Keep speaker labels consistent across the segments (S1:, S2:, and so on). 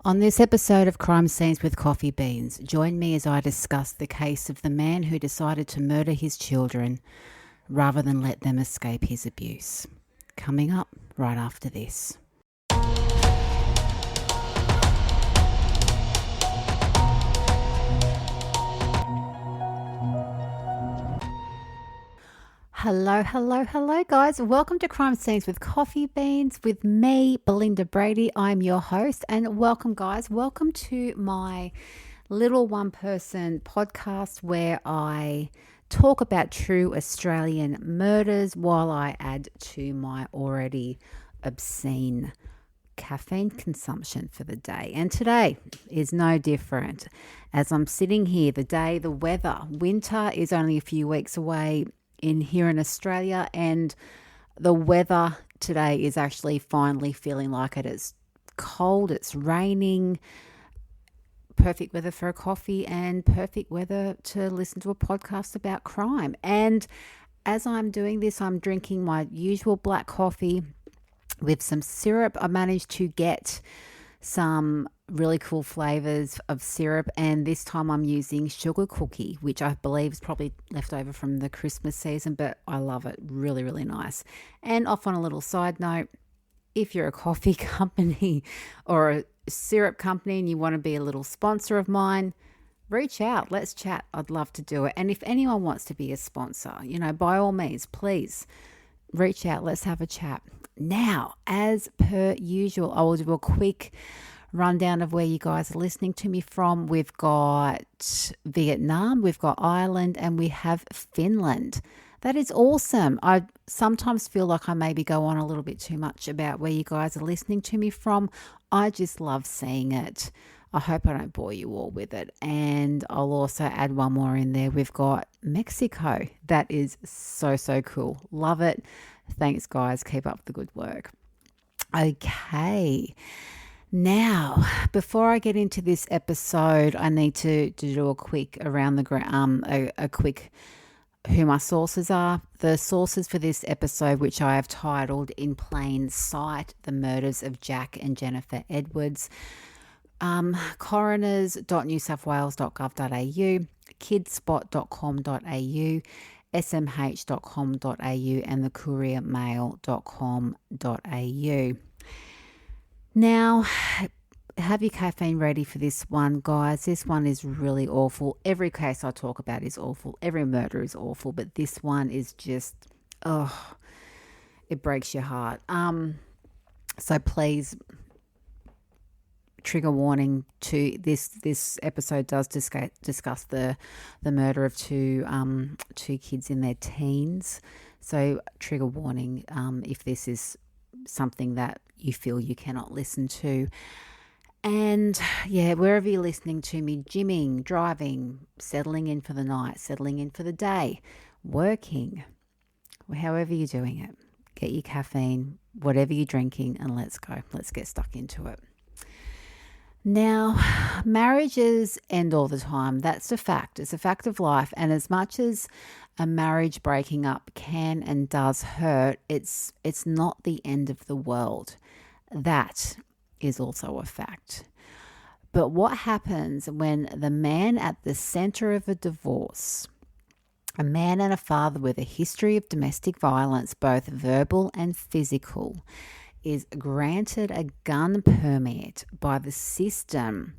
S1: On this episode of Crime Scenes with Coffee Beans, join me as I discuss the case of the man who decided to murder his children rather than let them escape his abuse. Coming up right after this. Hello, guys. Welcome to Crime Scenes with Coffee Beans with me, Belinda Brady. I'm your host, and welcome, guys. Welcome to my little one-person podcast where I talk about true Australian murders while I add to my already obscene caffeine consumption for the day. And today is no different. As I'm sitting here, the weather, winter is only a few weeks away here in Australia, and the weather today is actually finally feeling like it. It's cold, it's raining, perfect weather for a coffee and perfect weather to listen to a podcast about crime. And as I'm doing this, I'm drinking my usual black coffee with some syrup. I managed to get some really cool flavors of syrup, and this time I'm using sugar cookie, which I believe is probably left over from the Christmas season, but I love it. Really, really nice. And off on a little side note, if you're a coffee company or a syrup company and you want to be a little sponsor of mine, reach out. Let's chat. I'd love to do it. And if anyone wants to be a sponsor, by all means, please reach out. Let's have a chat. Now, as per usual, I will do a quick rundown of where you guys are listening to me from. We've got Vietnam, we've got Ireland, and we have Finland. That is awesome. I sometimes feel like I maybe go on a little bit too much about where you guys are listening to me from. I just love seeing it. I hope I don't bore you all with it. And I'll also add one more in there. We've got Mexico. That is so cool. Love it. Thanks, guys. Keep up the good work. Okay. Now, before I get into this episode, I need to do a quick around the ground, a quick who my sources are. The sources for this episode, which I have titled In Plain Sight, The Murders of Jack and Jennifer Edwards, coroners.newsouthwales.gov.au, kidspot.com.au, smh.com.au, and the couriermail.com.au. Now, have your caffeine ready for this one, guys. This one is really awful. Every case I talk about is awful. Every murder is awful, but this one is just, it breaks your heart. So please, trigger warning to this episode does discuss the murder of two kids in their teens. So trigger warning if this is something that you feel you cannot listen to. And yeah, wherever you're listening to me, gymming, driving, settling in for the night, settling in for the day, working, however you're doing it, get your caffeine, whatever you're drinking, and let's go. Let's get stuck into it. Now, marriages end all the time. That's a fact. It's a fact of life. And as much as a marriage breaking up can and does hurt, it's not the end of the world. That is also a fact. But what happens when the man at the center of a divorce, a man and a father with a history of domestic violence, both verbal and physical, is granted a gun permit by the system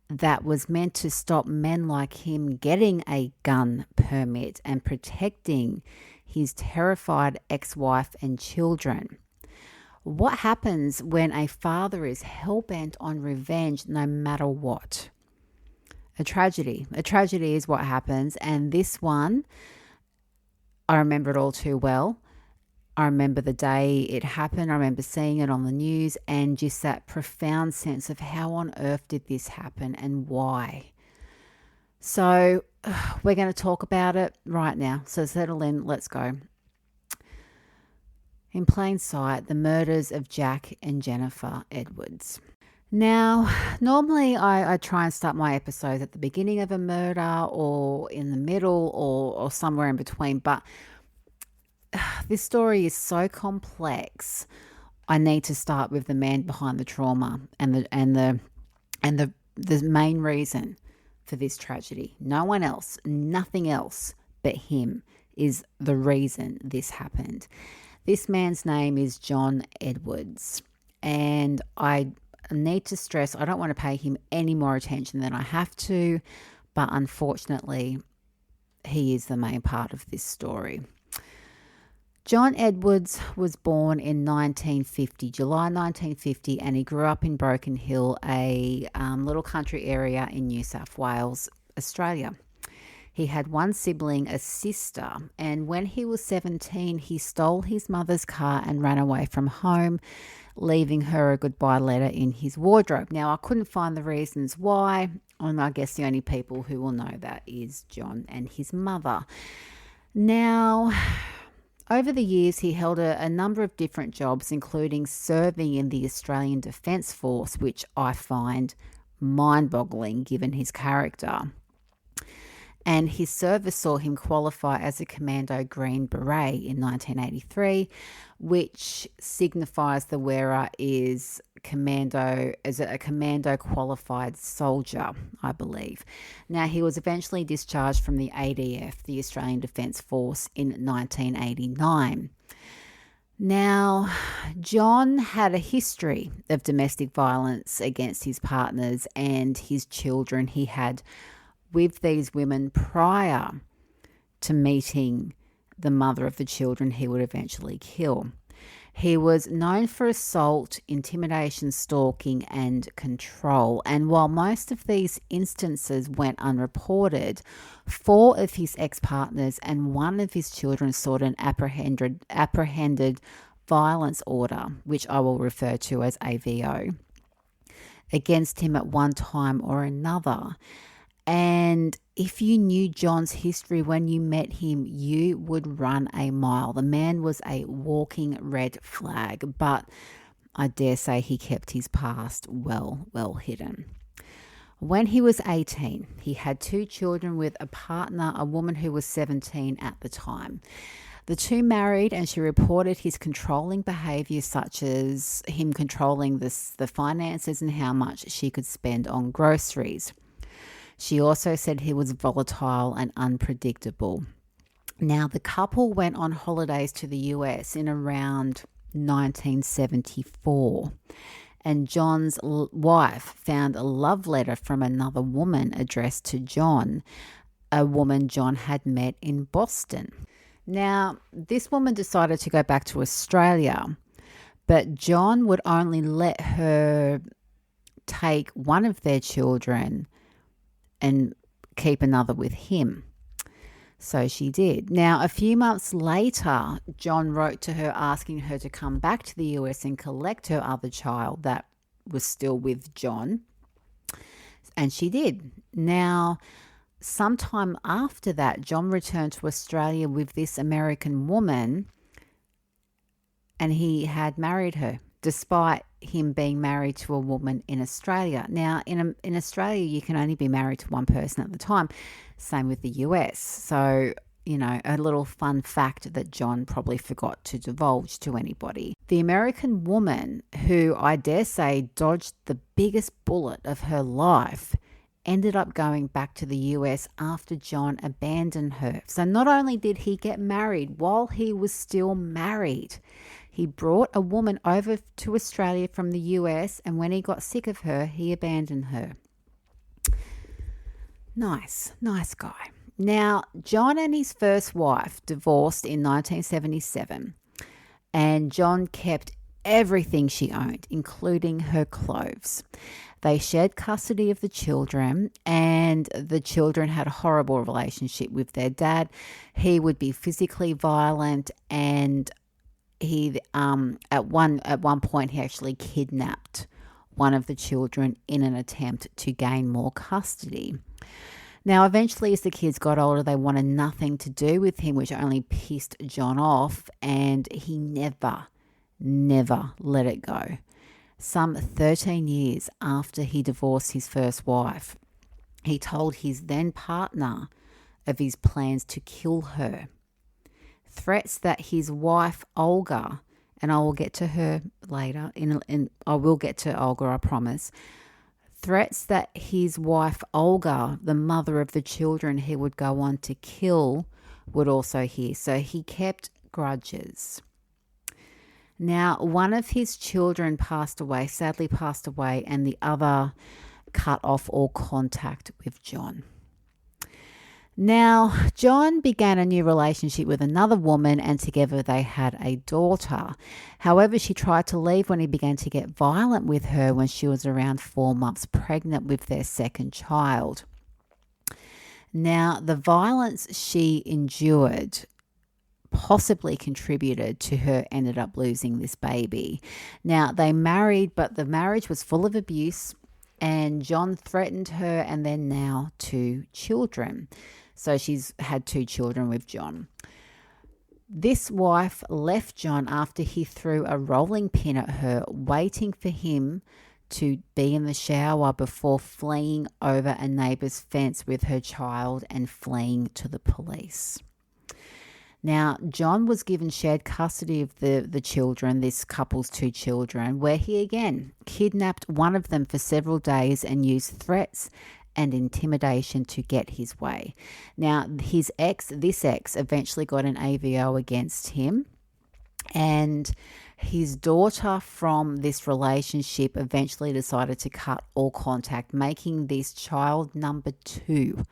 S1: that was meant to stop men like him getting a gun permit and protecting his terrified ex-wife and children? What happens when a father is hell-bent on revenge no matter what? A tragedy. A tragedy is what happens. And this one, I remember it all too well. I remember the day it happened. I remember seeing it on the news and just that profound sense of how on earth did this happen and why. So we're going to talk about it right now. So settle in. Let's go. In Plain Sight, the murders of Jack and Jennifer Edwards. Now, normally I try and start my episodes at the beginning of a murder or in the middle or somewhere in between, but this story is so complex. I need to start with the man behind the trauma and the And the main reason for this tragedy, no one else, nothing else but him, is the reason this happened. This man's name is John Edwards. And I need to stress, I don't want to pay him any more attention than I have to, but unfortunately, he is the main part of this story. John Edwards was born in 1950, July 1950, and he grew up in Broken Hill, a little country area in New South Wales, Australia. He had one sibling, a sister, and when he was 17, he stole his mother's car and ran away from home, leaving her a goodbye letter in his wardrobe. Now, I couldn't find the reasons why, and I guess the only people who will know that is John and his mother. Now, over the years, he held a number of different jobs, including serving in the Australian Defence Force, which I find mind-boggling given his character. And his service saw him qualify as a Commando Green Beret in 1983, which signifies the wearer is a commando qualified soldier, I believe. Now, he was eventually discharged from the ADF, the Australian Defence Force, in 1989. Now, John had a history of domestic violence against his partners and his children he had with these women prior to meeting the mother of the children he would eventually kill. He was known for assault, intimidation, stalking, and control. And while most of these instances went unreported, 4 of his ex-partners and 1 of his children sought an apprehended violence order, which I will refer to as AVO, against him at one time or another. And if you knew John's history when you met him, you would run a mile. The man was a walking red flag, but I dare say he kept his past well hidden. When he was 18, he had 2 children with a partner, a woman who was 17 at the time. The 2 married, and she reported his controlling behaviour, such as him controlling the finances and how much she could spend on groceries. She also said he was volatile and unpredictable. Now, the couple went on holidays to the US in around 1974, and John's wife found a love letter from another woman addressed to John, a woman John had met in Boston. Now, this woman decided to go back to Australia, but John would only let her take one of their children and keep another with him. So she did. Now, a few months later, John wrote to her asking her to come back to the US and collect her other child that was still with John. And she did. Now, sometime after that, John returned to Australia with this American woman, and he had married her, despite him being married to a woman in Australia. Now, in Australia, you can only be married to one person at the time. Same with the US. So, a little fun fact that John probably forgot to divulge to anybody. The American woman, who I dare say dodged the biggest bullet of her life, ended up going back to the US after John abandoned her. So not only did he get married while he was still married, he brought a woman over to Australia from the US, and when he got sick of her, he abandoned her. Nice guy. Now, John and his first wife divorced in 1977, and John kept everything she owned, including her clothes. They shared custody of the children, and the children had a horrible relationship with their dad. He would be physically violent, and he at one point he actually kidnapped one of the children in an attempt to gain more custody. Now, eventually, as the kids got older, they wanted nothing to do with him, which only pissed John off, and he never let it go. Some 13 years after he divorced his first wife, he told his then partner of his plans to kill her. Threats that his wife, Olga, and I will get to her later, I will get to Olga, I promise. threats that his wife Olga, the mother of the children he would go on to kill, would also hear. So he kept grudges. Now, one of his children sadly passed away, and the other cut off all contact with John. Now, John began a new relationship with another woman, and together they had a daughter. However, she tried to leave when he began to get violent with her when she was around 4 months pregnant with their second child. Now, the violence she endured possibly contributed to her ended up losing this baby. Now, they married, but the marriage was full of abuse, and John threatened her and then now 2 children. So she's had 2 children with John. This wife left John after he threw a rolling pin at her, waiting for him to be in the shower before fleeing over a neighbour's fence with her child and fleeing to the police. Now, John was given shared custody of the children, this couple's 2 children, where he again kidnapped one of them for several days and used threats and intimidation to get his way. Now, this ex eventually got an AVO against him, and his daughter from this relationship eventually decided to cut all contact, making this child number 2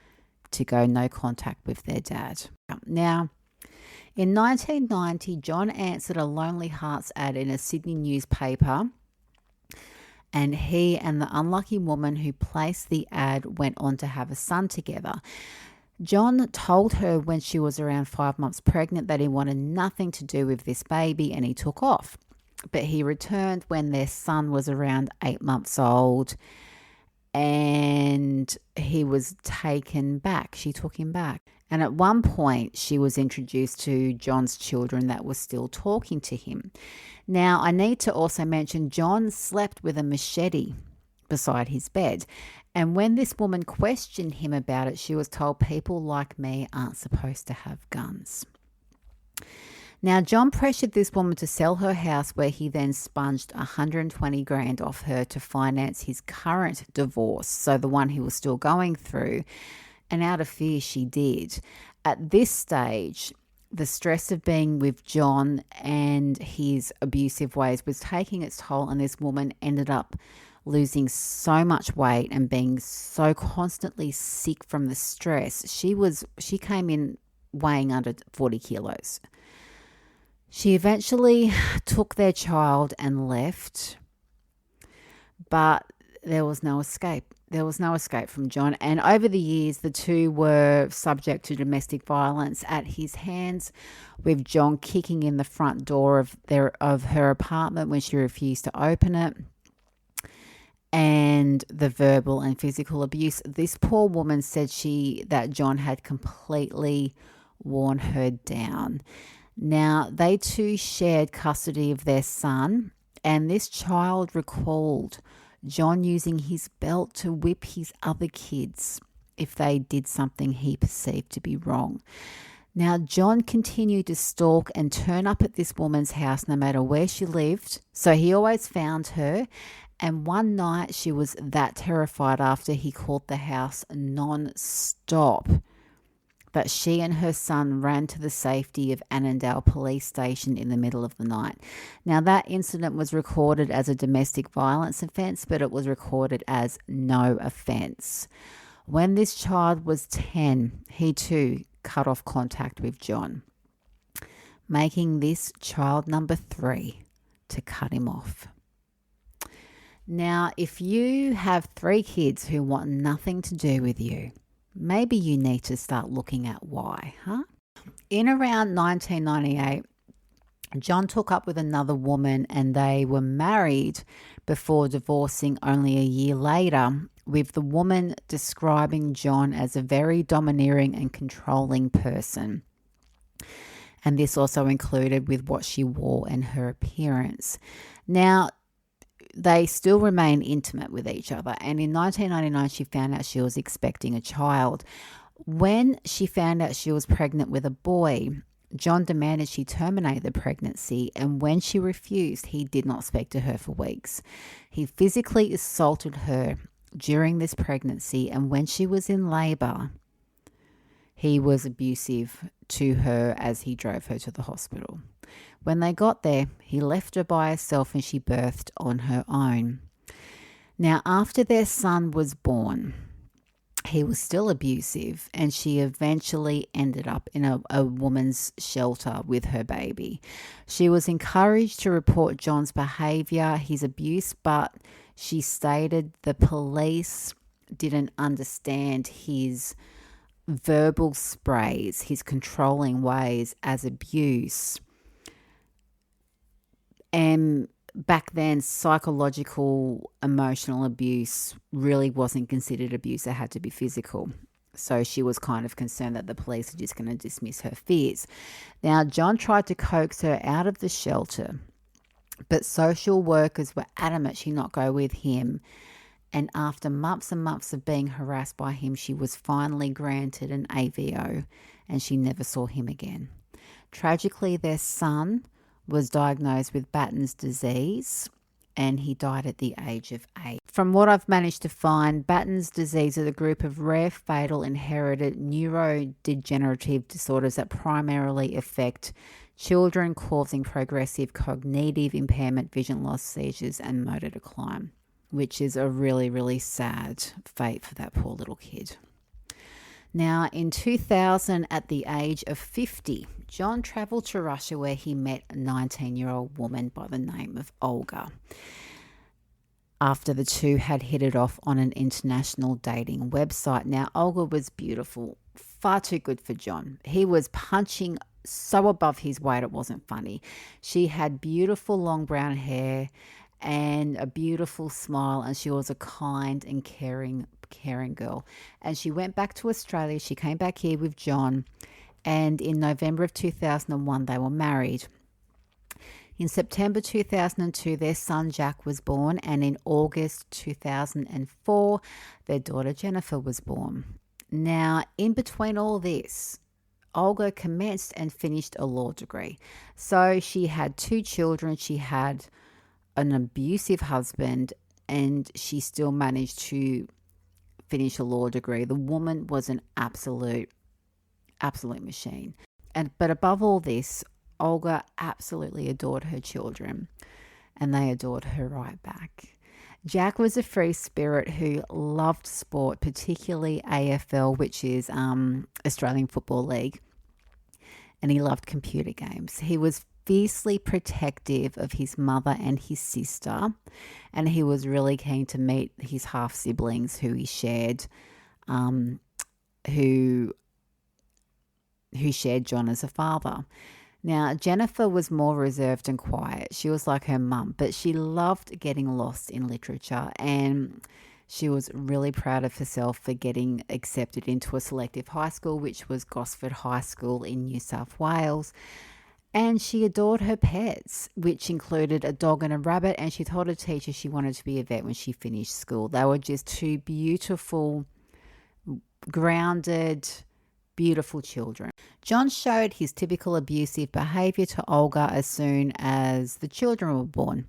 S1: to go no contact with their dad. Now, in 1990, John answered a Lonely Hearts ad in a Sydney newspaper, and he and the unlucky woman who placed the ad went on to have a son together. John told her when she was around 5 months pregnant that he wanted nothing to do with this baby, and he took off. But he returned when their son was around 8 months old, and he was taken back. She took him back. And at one point, she was introduced to John's children that were still talking to him. Now, I need to also mention John slept with a machete beside his bed. And when this woman questioned him about it, she was told people like me aren't supposed to have guns. Now, John pressured this woman to sell her house, where he then sponged $120,000 off her to finance his current divorce, so the one he was still going through. And out of fear, she did. At this stage, the stress of being with John and his abusive ways was taking its toll, and this woman ended up losing so much weight and being so constantly sick from the stress. She came in weighing under 40 kilos. She eventually took their child and left, but there was no escape. There was no escape from John. And over the years, the 2 were subject to domestic violence at his hands, with John kicking in the front door of her apartment when she refused to open it, and the verbal and physical abuse. This poor woman said that John had completely worn her down. Now, they 2 shared custody of their son, and this child recalled John using his belt to whip his other kids if they did something he perceived to be wrong. Now, John continued to stalk and turn up at this woman's house no matter where she lived, so he always found her. And one night she was that terrified after he called the house non-stop that she and her son ran to the safety of Annandale Police Station in the middle of the night. Now, that incident was recorded as a domestic violence offence, but it was recorded as no offence. When this child was 10, he too cut off contact with John, making this child number 3 to cut him off. Now, if you have 3 kids who want nothing to do with you, maybe you need to start looking at why, huh? In around 1998, John took up with another woman, and they were married before divorcing only a year later, with the woman describing John as a very domineering and controlling person. And this also included with what she wore and her appearance. Now, they still remain intimate with each other. And in 1999, she found out she was expecting a child. When she found out she was pregnant with a boy, John demanded she terminate the pregnancy. And when she refused, he did not speak to her for weeks. He physically assaulted her, during this pregnancy, and when she was in labor, he was abusive to her as he drove her to the hospital. When they got there, he left her by herself and she birthed on her own. Now, after their son was born, he was still abusive, and she eventually ended up in a woman's shelter with her baby. She was encouraged to report John's behavior, his abuse, but she stated the police didn't understand his verbal sprays, his controlling ways as abuse. And back then, psychological, emotional abuse really wasn't considered abuse. It had to be physical. So she was kind of concerned that the police are just going to dismiss her fears. Now, John tried to coax her out of the shelter, but social workers were adamant she not go with him. And after months and months of being harassed by him, she was finally granted an AVO, and she never saw him again. Tragically, their son was diagnosed with Batten's disease, and he died at the age of 8. From what I've managed to find, Batten's disease is a group of rare, fatal, inherited neurodegenerative disorders that primarily affect children, causing progressive cognitive impairment, vision loss, seizures, and motor decline, which is a really, really sad fate for that poor little kid. Now, in 2000, at the age of 50, John travelled to Russia where he met a 19-year-old woman by the name of Olga. After the two had hit it off on an international dating website. Now, Olga was beautiful, far too good for John. He was punching so above his weight it wasn't funny. She had beautiful long brown hair and a beautiful smile, and she was a kind and caring girl. And she went back to Australia. She came back here with John, and in November of 2001 they were married. In September 2002 their son Jack was born, and in August 2004 their daughter Jennifer was born. Now, in between all this, Olga commenced and finished a law degree. So she had 2 children, she had an abusive husband, and she still managed to finish a law degree. The woman was an absolute machine. But above all this, Olga absolutely adored her children, and they adored her right back. Jack was a free spirit who loved sport, particularly AFL, which is Australian Football League, and he loved computer games. He was fiercely protective of his mother and his sister, and he was really keen to meet his half siblings who he shared, who shared John as a father. Now, Jennifer was more reserved and quiet. She was like her mum, but she loved getting lost in literature, and she was really proud of herself for getting accepted into a selective high school, which was Gosford High School in New South Wales. And she adored her pets, which included a dog and a rabbit, and she told her teacher she wanted to be a vet when she finished school. They were just 2 beautiful, grounded, beautiful children. John showed his typical abusive behaviour to Olga as soon as the children were born.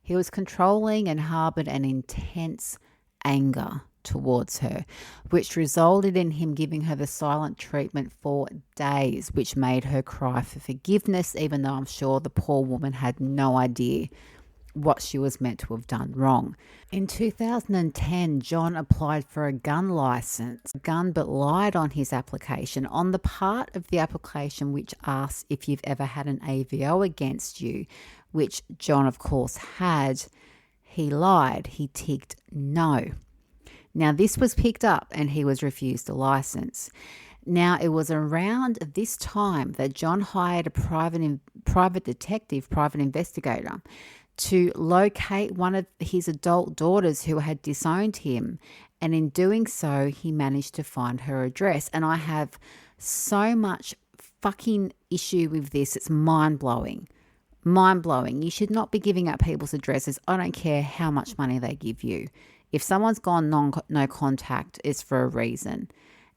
S1: He was controlling and harboured an intense anger towards her, which resulted in him giving her the silent treatment for days, which made her cry for forgiveness, even though I'm sure the poor woman had no idea what she was meant to have done wrong. In 2010, John applied for a gun license, but lied on his application. On the part of the application which asks if you've ever had an AVO against you, which John, of course, had, he lied. He ticked no. Now, this was picked up and he was refused a license. Now, it was around this time that John hired a private investigator to locate one of his adult daughters who had disowned him. And in doing so, he managed to find her address. And I have so much fucking issue with this. It's mind-blowing. Mind-blowing. You should not be giving up people's addresses. I don't care how much money they give you. If someone's gone no contact, it's for a reason.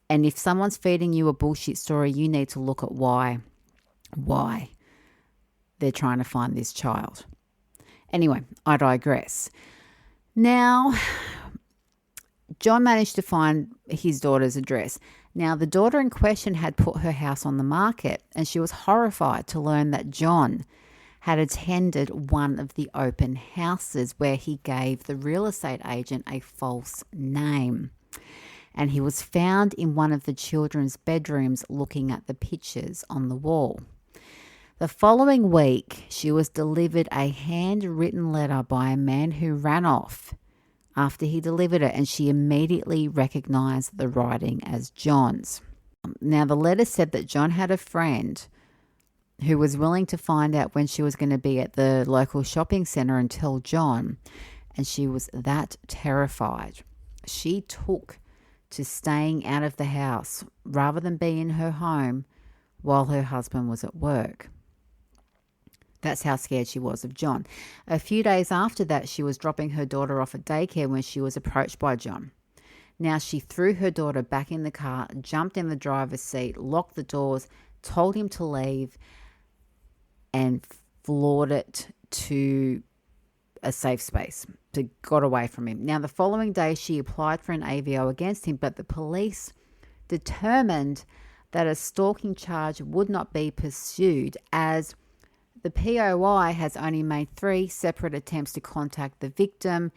S1: And if someone's feeding you a bullshit story, you need to look at why they're trying to find this child. Anyway, I digress. Now, John managed to find his daughter's address. Now, the daughter in question had put her house on the market, and she was horrified to learn that John had attended one of the open houses where he gave the real estate agent a false name. And he was found in one of the children's bedrooms looking at the pictures on the wall. The following week, she was delivered a handwritten letter by a man who ran off after he delivered it, and she immediately recognized the writing as John's. Now, the letter said that John had a friend who was willing to find out when she was going to be at the local shopping center and tell John, and she was that terrified. She took to staying out of the house rather than be in her home while her husband was at work. That's how scared she was of John. A few days after that, she was dropping her daughter off at daycare when she was approached by John. Now, she threw her daughter back in the car, jumped in the driver's seat, locked the doors, told him to leave, and floored it to a safe space, got away from him. Now, the following day, she applied for an AVO against him, but the police determined that a stalking charge would not be pursued as the POI has only made 3 separate attempts to contact the victim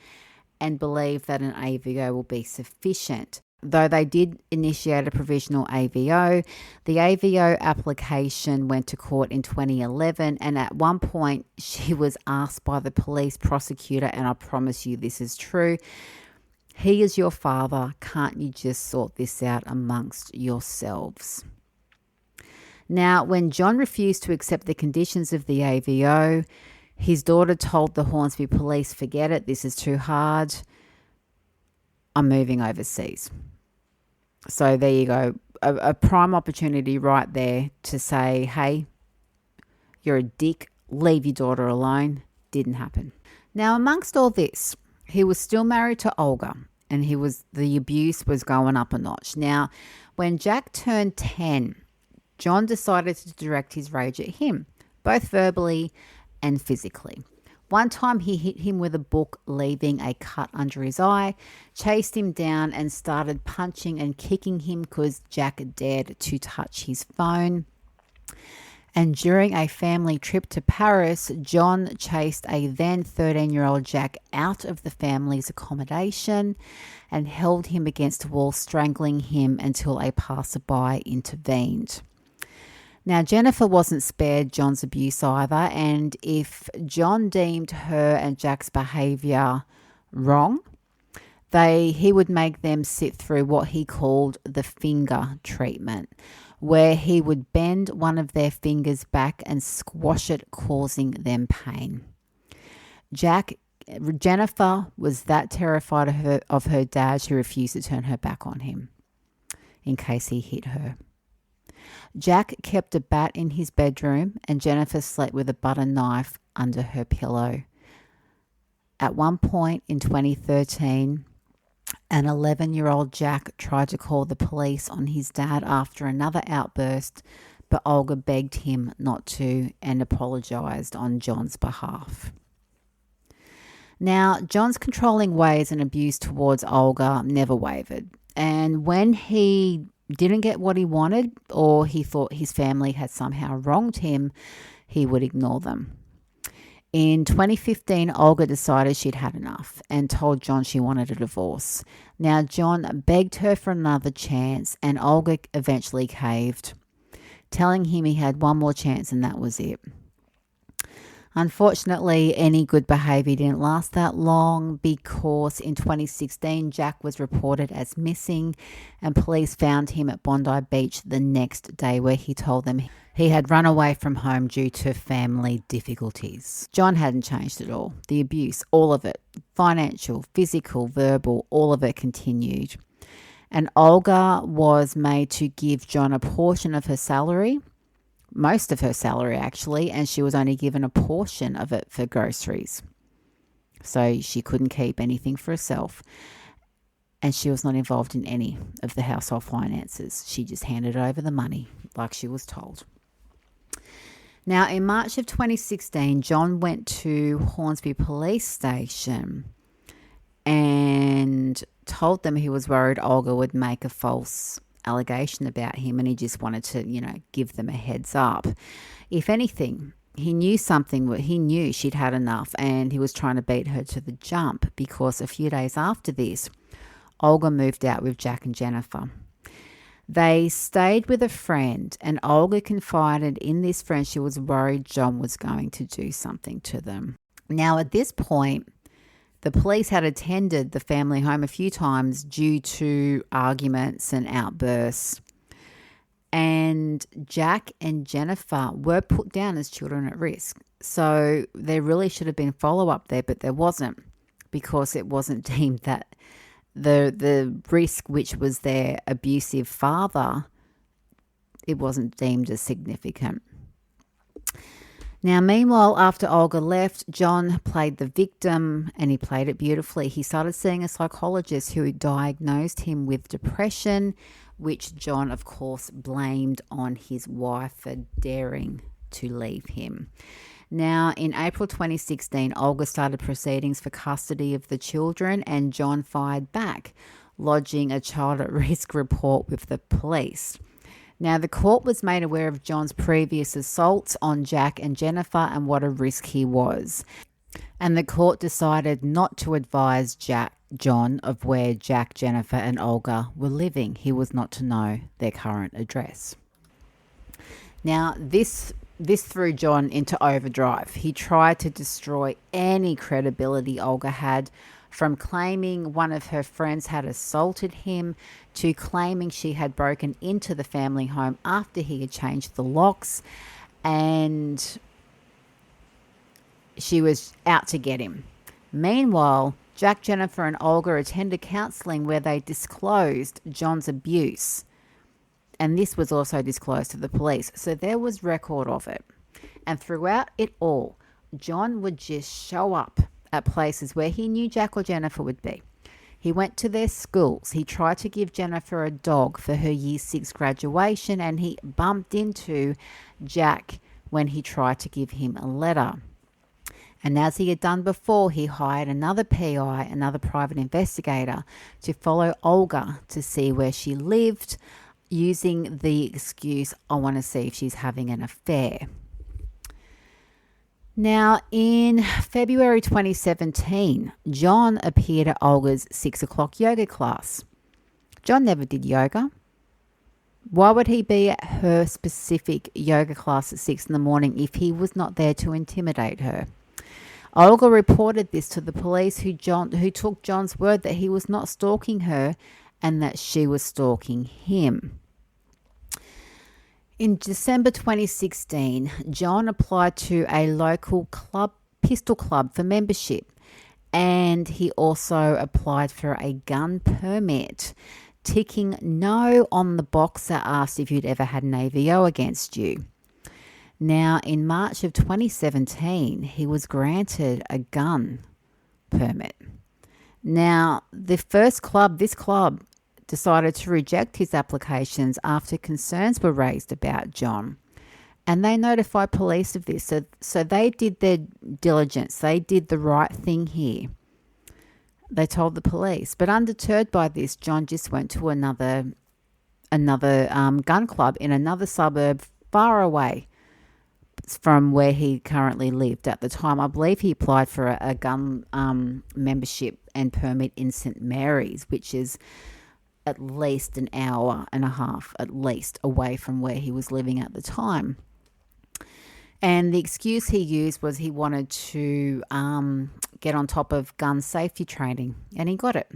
S1: and believe that an AVO will be sufficient. Though they did initiate a provisional AVO, the AVO application went to court in 2011, and at one point she was asked by the police prosecutor, and I promise you this is true, he is your father, can't you just sort this out amongst yourselves? Now, when John refused to accept the conditions of the AVO, his daughter told the Hornsby police, forget it, this is too hard, I'm moving overseas. So there you go, a prime opportunity right there to say, hey, you're a dick, leave your daughter alone. Didn't happen. Now, amongst all this, he was still married to Olga, and the abuse was going up a notch. Now, when Jack turned 10, John decided to direct his rage at him, both verbally and physically. One time he hit him with a book, leaving a cut under his eye, chased him down and started punching and kicking him because Jack dared to touch his phone. And during a family trip to Paris, John chased a then 13-year-old Jack out of the family's accommodation and held him against a wall, strangling him until a passerby intervened. Now, Jennifer wasn't spared John's abuse either, and if John deemed her and Jack's behaviour wrong, he would make them sit through what he called the finger treatment, where he would bend one of their fingers back and squash it, causing them pain. Jennifer was that terrified of her dad, she refused to turn her back on him in case he hit her. Jack kept a bat in his bedroom, and Jennifer slept with a butter knife under her pillow. At one point in 2013, an 11-year-old Jack tried to call the police on his dad after another outburst, but Olga begged him not to and apologised on John's behalf. Now, John's controlling ways and abuse towards Olga never wavered, and when he didn't get what he wanted, or he thought his family had somehow wronged him, he would ignore them. In 2015, Olga decided she'd had enough and told John she wanted a divorce. Now, John begged her for another chance, and Olga eventually caved, telling him he had one more chance and that was it. Unfortunately, any good behaviour didn't last that long, because in 2016, Jack was reported as missing and police found him at Bondi Beach the next day, where he told them he had run away from home due to family difficulties. John hadn't changed at all. The abuse, all of it, financial, physical, verbal, all of it continued. And Olga was made to give John a portion of her salary, most of her salary actually, and she was only given a portion of it for groceries. So she couldn't keep anything for herself, and she was not involved in any of the household finances. She just handed over the money like she was told. Now, in March of 2016, John went to Hornsby Police Station and told them he was worried Olga would make a false allegation about him, and he just wanted to, give them a heads up. If anything, he knew something. He knew she'd had enough, and he was trying to beat her to the jump, because a few days after this, Olga moved out with Jack and Jennifer. They stayed with a friend, and Olga confided in this friend she was worried John was going to do something to them. Now, at this point, the police had attended the family home a few times due to arguments and outbursts. And Jack and Jennifer were put down as children at risk. So there really should have been follow-up there, but there wasn't, because it wasn't deemed that the risk, which was their abusive father, it wasn't deemed as significant. Now, meanwhile, after Olga left, John played the victim, and he played it beautifully. He started seeing a psychologist who diagnosed him with depression, which John, of course, blamed on his wife for daring to leave him. Now, in April 2016, Olga started proceedings for custody of the children, and John fired back, lodging a child at risk report with the police. Now, the court was made aware of John's previous assaults on Jack and Jennifer and what a risk he was. And the court decided not to advise John of where Jack, Jennifer and Olga were living. He was not to know their current address. Now, this threw John into overdrive. He tried to destroy any credibility Olga had, from claiming one of her friends had assaulted him to claiming she had broken into the family home after he had changed the locks, and she was out to get him. Meanwhile, Jack, Jennifer and Olga attended counselling where they disclosed John's abuse, and this was also disclosed to the police. So there was record of it. And throughout it all, John would just show up at places where he knew Jack or Jennifer would be. He went to their schools. He tried to give Jennifer a dog for her Year 6 graduation, and he bumped into Jack when he tried to give him a letter. And as he had done before, he hired another PI, another private investigator, to follow Olga to see where she lived, using the excuse, I want to see if she's having an affair. Now, in February 2017, John appeared at Olga's 6 o'clock yoga class. John never did yoga. Why would he be at her specific yoga class at 6 in the morning if he was not there to intimidate her? Olga reported this to the police, who took John's word that he was not stalking her and that she was stalking him. In December 2016, John applied to a local pistol club for membership, and he also applied for a gun permit, ticking no on the box that asked if you'd ever had an AVO against you. Now, in March of 2017, he was granted a gun permit. Now, this club decided to reject his applications after concerns were raised about John. And they notified police of this. So they did their diligence. They did the right thing here. They told the police. But undeterred by this, John just went to another gun club in another suburb far away from where he currently lived at the time. I believe he applied for a gun membership and permit in St. Mary's, which is at least an hour and a half, at least, away from where he was living at the time. And the excuse he used was he wanted to get on top of gun safety training, and he got it.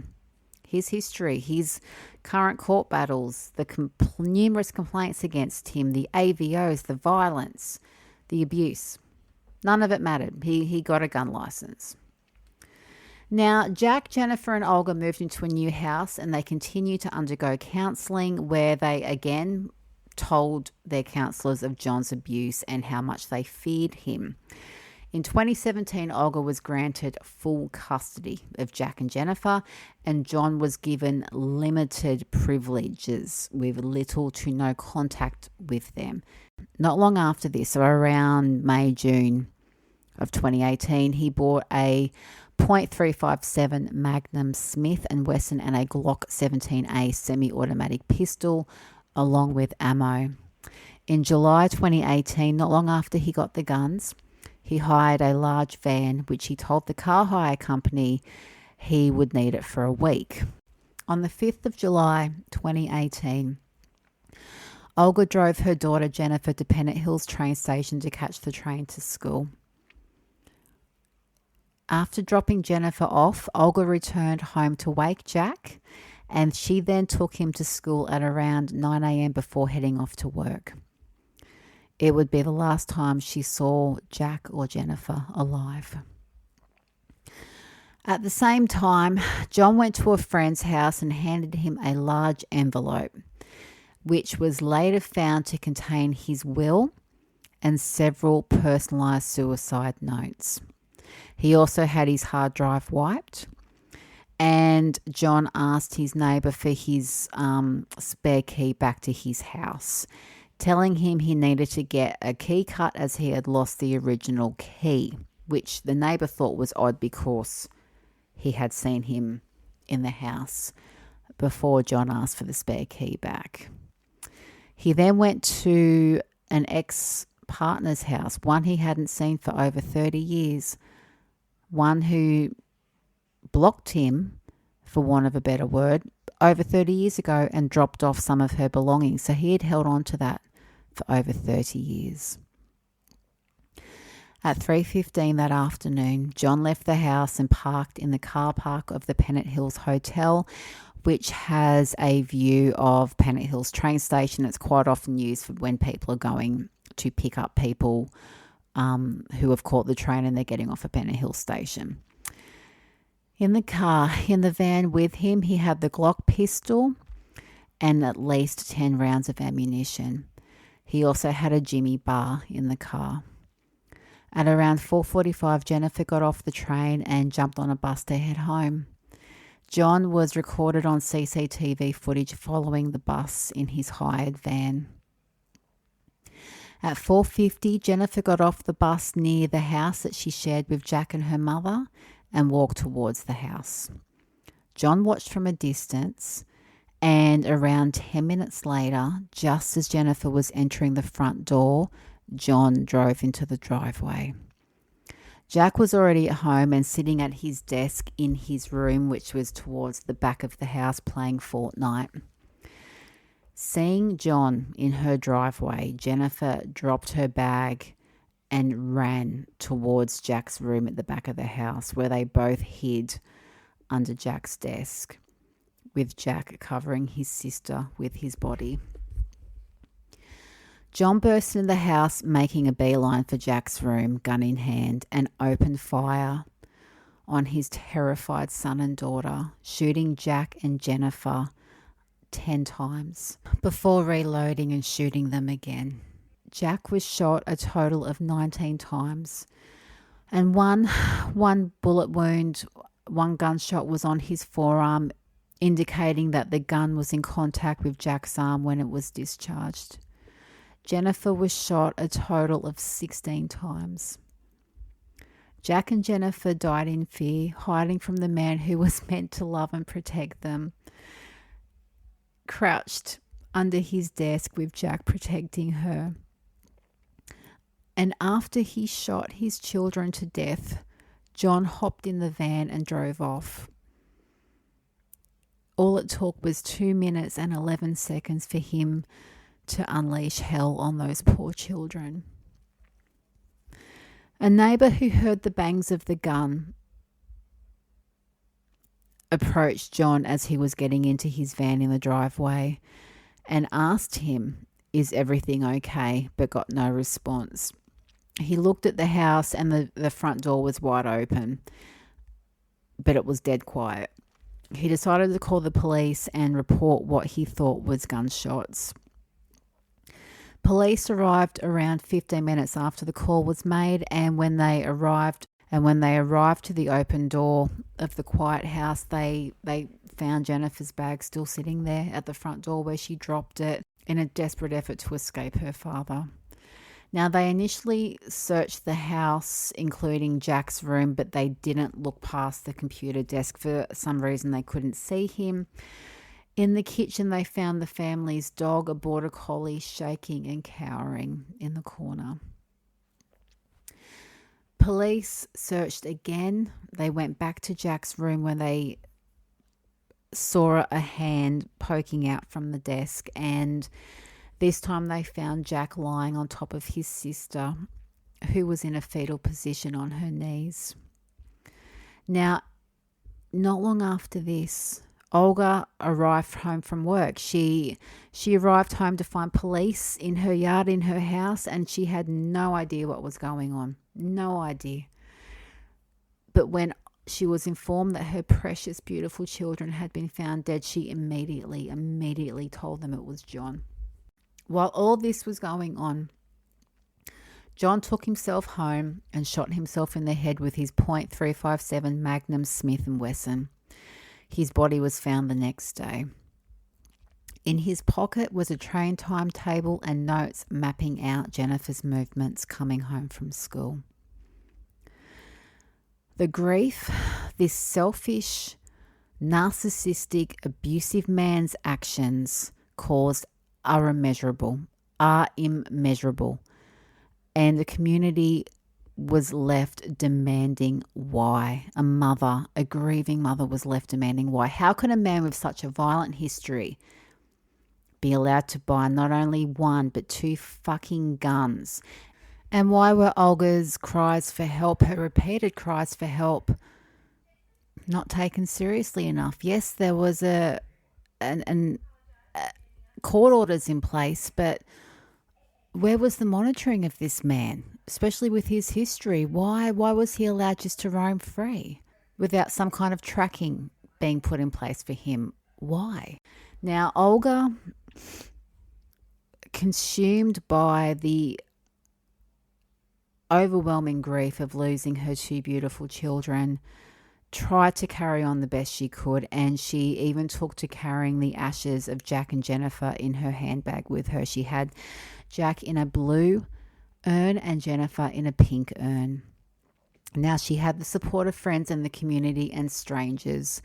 S1: His history, his current court battles, the numerous complaints against him, the AVOs, the violence, the abuse, none of it mattered. He got a gun license. Now, Jack, Jennifer and Olga moved into a new house, and they continue to undergo counselling, where they again told their counsellors of John's abuse and how much they feared him. In 2017, Olga was granted full custody of Jack and Jennifer, and John was given limited privileges with little to no contact with them. Not long after this, so around May, June of 2018, he bought a .357 Magnum Smith & Wesson and a Glock 17A semi-automatic pistol along with ammo. In July 2018, not long after he got the guns, he hired a large van which he told the car hire company he would need it for a week. On the 5th of July 2018, Olga drove her daughter Jennifer to Pennant Hills train station to catch the train to school. After dropping Jennifer off, Olga returned home to wake Jack, and she then took him to school at around 9 a.m. before heading off to work. It would be the last time she saw Jack or Jennifer alive. At the same time, John went to a friend's house and handed him a large envelope, which was later found to contain his will and several personalised suicide notes. He also had his hard drive wiped, and John asked his neighbour for his spare key back to his house, telling him he needed to get a key cut as he had lost the original key, which the neighbour thought was odd because he had seen him in the house before John asked for the spare key back. He then went to an ex-partner's house, one he hadn't seen for over 30 years, one who blocked him, for want of a better word, over 30 years ago and dropped off some of her belongings. So he had held on to that for over 30 years. At 3:15 that afternoon, John left the house and parked in the car park of the Pennant Hills Hotel, which has a view of Pennant Hills train station. It's quite often used for when people are going to pick up people who have caught the train and they're getting off at Pennant Hills station. In the car, in the van with him, he had the Glock pistol and at least 10 rounds of ammunition. He also had a Jimmy bar in the car. At around 4:45, Jennifer got off the train and jumped on a bus to head home. John was recorded on CCTV footage following the bus in his hired van. At 4:50, Jennifer got off the bus near the house that she shared with Jack and her mother and walked towards the house. John watched from a distance, and around 10 minutes later, just as Jennifer was entering the front door, John drove into the driveway. Jack was already at home and sitting at his desk in his room, which was towards the back of the house, playing Fortnite. Seeing John in her driveway, Jennifer dropped her bag and ran towards Jack's room at the back of the house, where they both hid under Jack's desk, with Jack covering his sister with his body. John burst into the house, making a beeline for Jack's room, gun in hand, and opened fire on his terrified son and daughter, shooting Jack and Jennifer 10 times before reloading and shooting them again. Jack was shot a total of 19 times, and one bullet wound, one gunshot was on his forearm, indicating that the gun was in contact with Jack's arm when it was discharged. Jennifer was shot a total of 16 times. Jack and Jennifer died in fear, hiding from the man who was meant to love and protect them, crouched under his desk with Jack protecting her. And after he shot his children to death, John hopped in the van and drove off. All it took was 2 minutes and 11 seconds for him to unleash hell on those poor children. A neighbour who heard the bangs of the gun approached John as he was getting into his van in the driveway and asked him, "Is everything okay?" but got no response. He looked at the house and the front door was wide open, but it was dead quiet. He decided to call the police and report what he thought was gunshots. Police arrived around 15 minutes after the call was made, and when they arrived to the open door of the quiet house, they found Jennifer's bag still sitting there at the front door where she dropped it in a desperate effort to escape her father. Now, they initially searched the house, including Jack's room, but they didn't look past the computer desk. For some reason, they couldn't see him. In the kitchen, they found the family's dog, a border collie, shaking and cowering in the corner. Police searched again. They went back to Jack's room where they saw a hand poking out from the desk, and this time they found Jack lying on top of his sister, who was in a fetal position on her knees. Now, not long after this, Olga arrived home from work. She arrived home to find police in her yard, in her house, and she had no idea what was going on. No idea. But when she was informed that her precious, beautiful children had been found dead, she immediately told them it was John. While all this was going on, John took himself home and shot himself in the head with his .357 Magnum Smith & Wesson. His body was found the next day. In his pocket was a train timetable and notes mapping out Jennifer's movements coming home from school. The grief this selfish, narcissistic, abusive man's actions caused are immeasurable. And the community was left demanding why. A grieving mother was left demanding why. How can a man with such a violent history be allowed to buy not only one but two fucking guns? And why were Olga's cries for help, her repeated cries for help, not taken seriously enough? Yes, there was court orders in place, but where was the monitoring of this man, especially with his history? Why was he allowed just to roam free without some kind of tracking being put in place for him? Why? Now, Olga, consumed by the overwhelming grief of losing her two beautiful children, tried to carry on the best she could, and she even took to carrying the ashes of Jack and Jennifer in her handbag with her. She had Jack in a blue urn and Jennifer in a pink urn. Now, she had the support of friends in the community and strangers.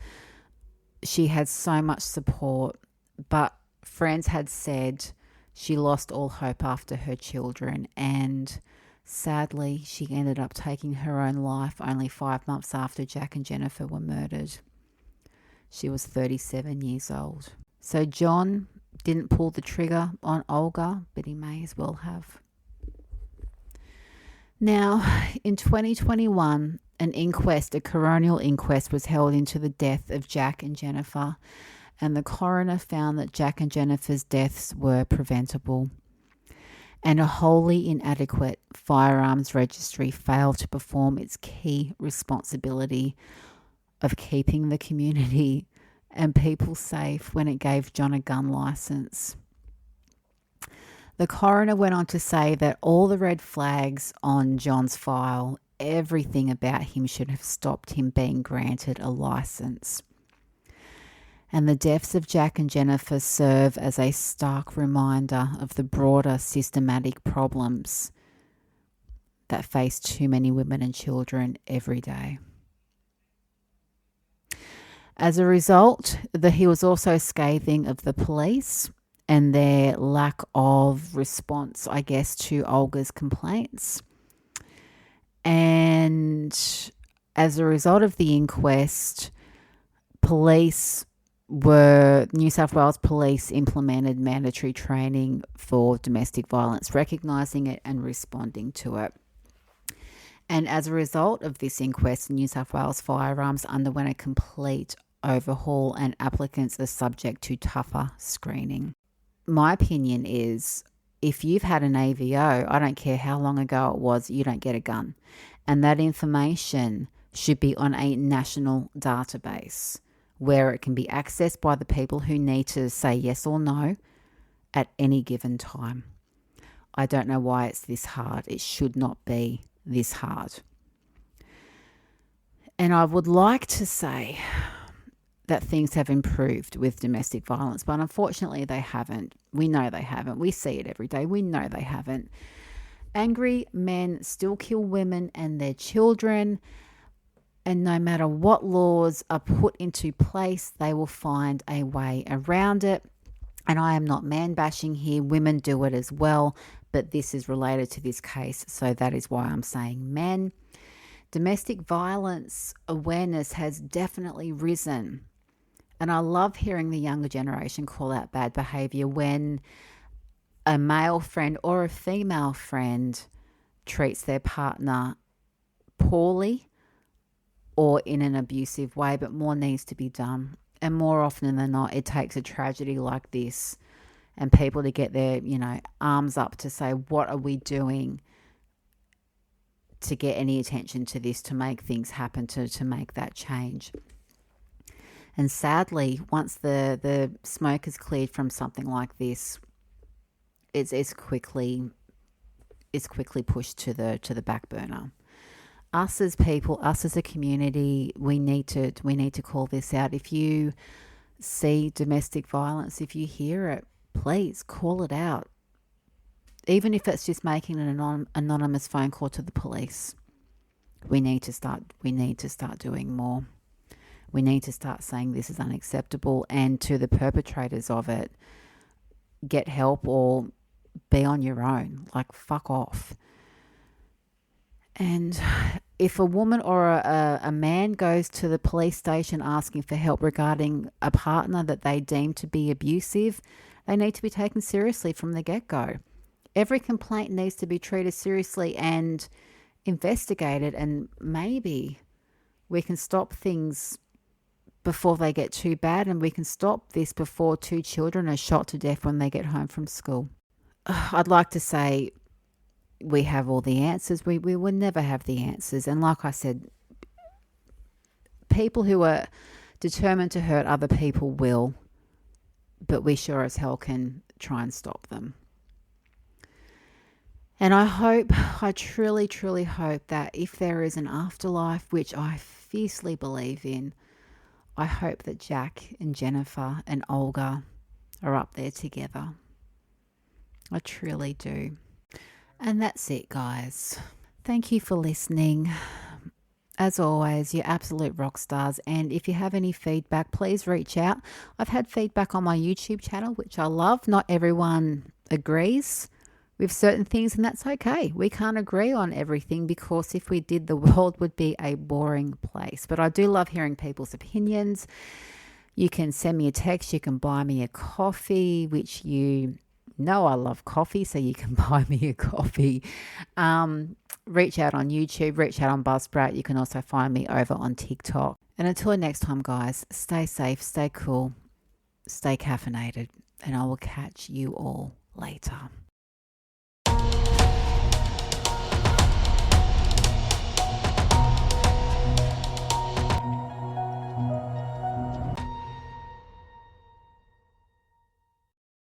S1: She had so much support, but friends had said she lost all hope after her children, and sadly, she ended up taking her own life only 5 months after Jack and Jennifer were murdered. She was 37 years old. So John didn't pull the trigger on Olga, but he may as well have. Now, in 2021, a coronial inquest was held into the death of Jack and Jennifer, and the coroner found that Jack and Jennifer's deaths were preventable. And a wholly inadequate firearms registry failed to perform its key responsibility of keeping the community and people safe when it gave John a gun license. The coroner went on to say that all the red flags on John's file, everything about him should have stopped him being granted a license. And the deaths of Jack and Jennifer serve as a stark reminder of the broader systematic problems that face too many women and children every day. As a result, he was also scathing of the police and their lack of response, I guess, to Olga's complaints. And as a result of the inquest, New South Wales Police implemented mandatory training for domestic violence, recognising it and responding to it. And as a result of this inquest, New South Wales firearms underwent a complete overhaul, and applicants are subject to tougher screening. My opinion is, if you've had an AVO, I don't care how long ago it was, you don't get a gun. And that information should be on a national database where it can be accessed by the people who need to say yes or no at any given time. I don't know why it's this hard. It should not be this hard. And I would like to say that things have improved with domestic violence, but unfortunately they haven't. We know they haven't. We see it every day. We know they haven't. Angry men still kill women and their children, and no matter what laws are put into place, they will find a way around it. And I am not man bashing here. Women do it as well, but this is related to this case, so that is why I'm saying men. Domestic violence awareness has definitely risen. And I love hearing the younger generation call out bad behavior when a male friend or a female friend treats their partner poorly or in an abusive way, but more needs to be done. And more often than not, it takes a tragedy like this and people to get their, arms up to say, what are we doing to get any attention to this, to make things happen, to make that change. And sadly, once the smoke is cleared from something like this, it's quickly pushed to the back burner. Us as people, us as a community, we need to call this out. If you see domestic violence, if you hear it, please call it out. Even if it's just making an anonymous phone call to the police. We need to start doing more. We need to start saying this is unacceptable, and to the perpetrators of it, get help or be on your own. Like, fuck off. And if a woman or a man goes to the police station asking for help regarding a partner that they deem to be abusive, they need to be taken seriously from the get-go. Every complaint needs to be treated seriously and investigated, and maybe we can stop things before they get too bad, and we can stop this before 2 children are shot to death when they get home from school. I'd like to say we have all the answers. We will never have the answers. And like I said, people who are determined to hurt other people will, but we sure as hell can try and stop them. And I truly, truly hope that if there is an afterlife, which I fiercely believe in, I hope that Jack and Jennifer and Olga are up there together. I truly do. And that's it, guys. Thank you for listening. As always, you're absolute rock stars. And if you have any feedback, please reach out. I've had feedback on my YouTube channel, which I love. Not everyone agrees with certain things, and that's okay. We can't agree on everything, because if we did, the world would be a boring place. But I do love hearing people's opinions. You can send me a text. You can buy me a coffee, which you know I love coffee, so you can buy me a coffee. Reach out on YouTube. Reach out on Buzzsprout. You can also find me over on TikTok. And until next time, guys, stay safe, stay cool, stay caffeinated, and I will catch you all later.